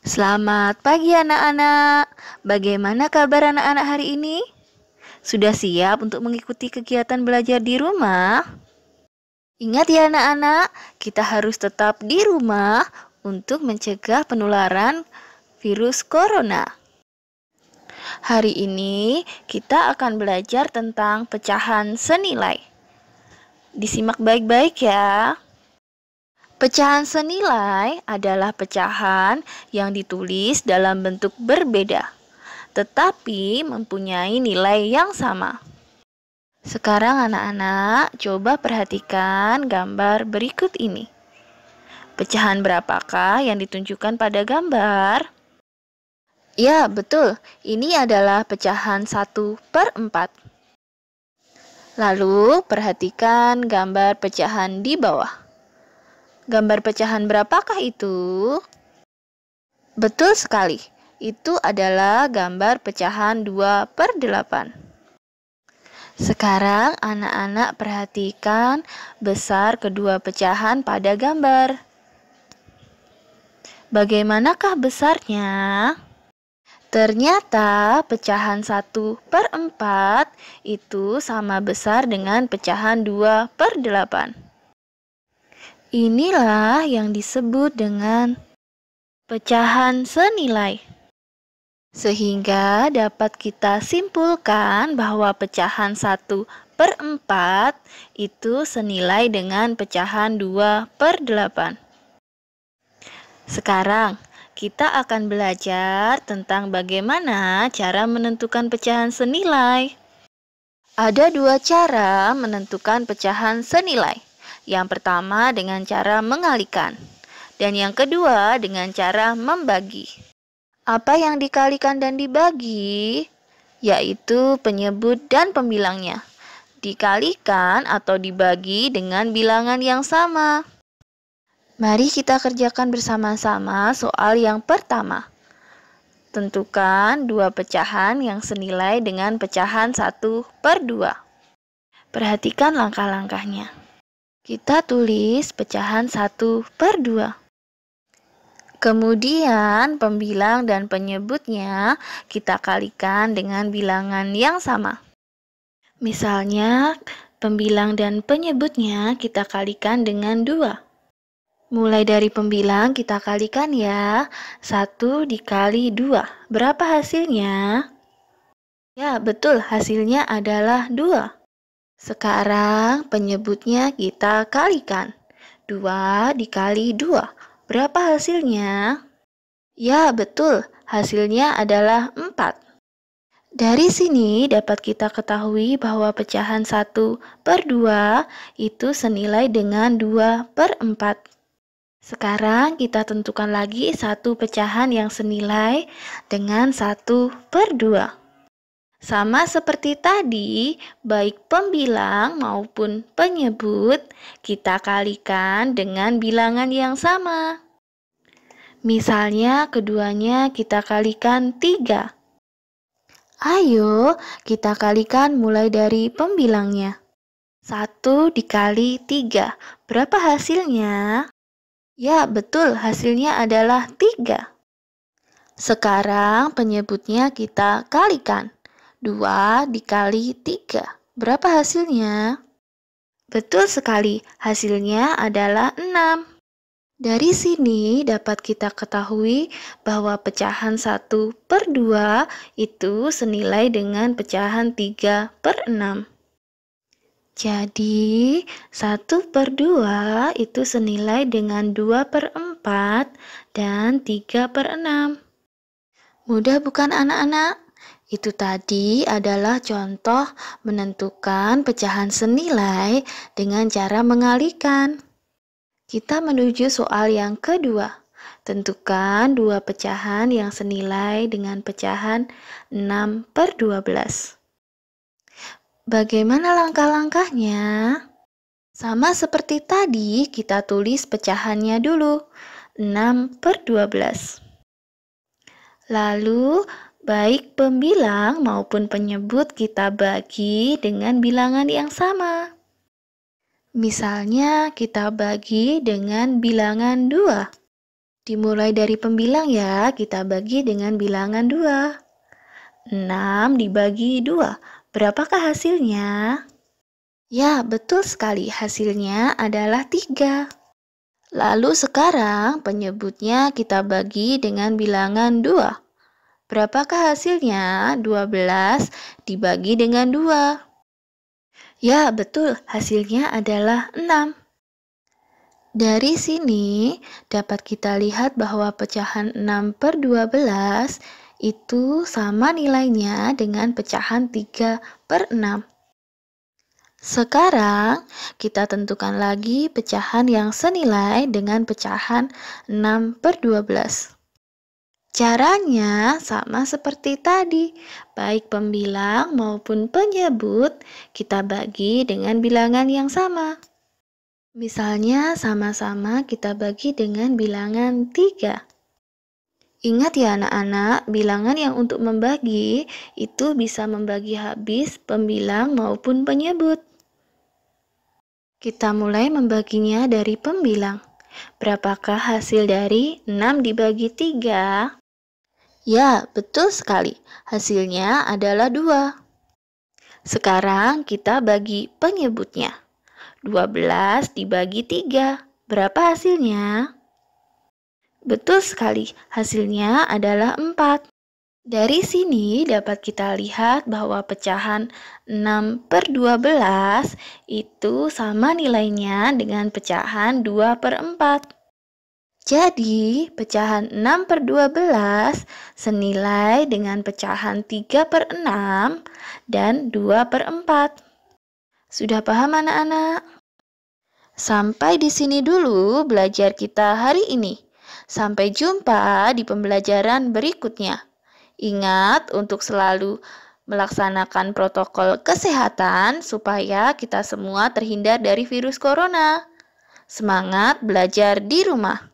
Selamat pagi anak-anak. Bagaimana kabar anak-anak hari ini? Sudah siap untuk mengikuti kegiatan belajar di rumah? Ingat ya anak-anak, kita harus tetap di rumah untuk mencegah penularan virus corona. Hari ini kita akan belajar tentang pecahan senilai. Disimak baik-baik ya. Pecahan senilai adalah pecahan yang ditulis dalam bentuk berbeda, tetapi mempunyai nilai yang sama. Sekarang anak-anak coba perhatikan gambar berikut ini. Pecahan berapakah yang ditunjukkan pada gambar? Ya, betul. Ini adalah pecahan 1/4. Lalu perhatikan gambar pecahan di bawah. Gambar pecahan berapakah itu? Betul sekali, itu adalah gambar pecahan 2/8. Sekarang anak-anak perhatikan besar kedua pecahan pada gambar. Bagaimanakah besarnya? Ternyata pecahan 1/4 itu sama besar dengan pecahan 2/8. Inilah yang disebut dengan pecahan senilai. Sehingga dapat kita simpulkan bahwa pecahan 1/4 itu senilai dengan pecahan 2/8. Sekarang kita akan belajar tentang bagaimana cara menentukan pecahan senilai. Ada dua cara menentukan pecahan senilai. Yang pertama dengan cara mengalikan, dan yang kedua dengan cara membagi. Apa yang dikalikan dan dibagi? Yaitu penyebut dan pembilangnya. Dikalikan atau dibagi dengan bilangan yang sama. Mari kita kerjakan bersama-sama soal yang pertama. Tentukan dua pecahan yang senilai dengan pecahan 1/2. Perhatikan langkah-langkahnya. Kita tulis pecahan 1/2. Kemudian pembilang dan penyebutnya kita kalikan dengan bilangan yang sama. Misalnya, pembilang dan penyebutnya kita kalikan dengan 2. Mulai dari pembilang kita kalikan ya. 1 dikali 2. Berapa hasilnya? Ya, betul, hasilnya adalah 2. Sekarang penyebutnya kita kalikan. 2 dikali 2. Berapa hasilnya? Ya, betul. Hasilnya adalah 4. Dari sini dapat kita ketahui bahwa pecahan 1/2 itu senilai dengan 2/4. Sekarang kita tentukan lagi satu pecahan yang senilai dengan 1/2. Sama seperti tadi, baik pembilang maupun penyebut kita kalikan dengan bilangan yang sama. Misalnya keduanya kita kalikan 3. Ayo kita kalikan mulai dari pembilangnya. 1 dikali 3. Berapa hasilnya? Ya, betul, hasilnya adalah 3. Sekarang penyebutnya kita kalikan. 2 dikali 3. Berapa hasilnya? Betul sekali, hasilnya adalah 6. Dari sini dapat kita ketahui bahwa pecahan 1/2 itu senilai dengan pecahan 3/6. Jadi 1/2 itu senilai dengan 2/4 dan 3/6. Mudah bukan anak-anak? Itu tadi adalah contoh menentukan pecahan senilai dengan cara mengalikan. Kita menuju soal yang kedua. Tentukan dua pecahan yang senilai dengan pecahan 6/12. Bagaimana langkah-langkahnya? Sama seperti tadi, kita tulis pecahannya dulu. 6/12. Lalu baik pembilang maupun penyebut kita bagi dengan bilangan yang sama. Misalnya kita bagi dengan bilangan 2. Dimulai dari pembilang ya, kita bagi dengan bilangan 2. 6 dibagi 2. Berapakah hasilnya? Ya, betul sekali. Hasilnya adalah 3. Lalu sekarang penyebutnya kita bagi dengan bilangan 2. Berapakah hasilnya? 12 dibagi dengan 2. Ya, betul. Hasilnya adalah 6. Dari sini dapat kita lihat bahwa pecahan 6/12 itu sama nilainya dengan pecahan 3/6. Sekarang kita tentukan lagi pecahan yang senilai dengan pecahan 6/12. Caranya sama seperti tadi, baik pembilang maupun penyebut kita bagi dengan bilangan yang sama. Misalnya sama-sama kita bagi dengan bilangan 3. Ingat ya anak-anak, bilangan yang untuk membagi itu bisa membagi habis pembilang maupun penyebut. Kita mulai membaginya dari pembilang. Berapakah hasil dari 6 dibagi 3? Ya, betul sekali. Hasilnya adalah 2. Sekarang kita bagi penyebutnya. 12 dibagi 3. Berapa hasilnya? Betul sekali, hasilnya adalah 4. Dari sini dapat kita lihat bahwa pecahan 6/12 itu sama nilainya dengan pecahan 2/4. Jadi, pecahan 6/12 senilai dengan pecahan 3/6 dan 2/4. Sudah paham anak-anak? Sampai di sini dulu belajar kita hari ini. Sampai jumpa di pembelajaran berikutnya. Ingat untuk selalu melaksanakan protokol kesehatan supaya kita semua terhindar dari virus corona. Semangat belajar di rumah.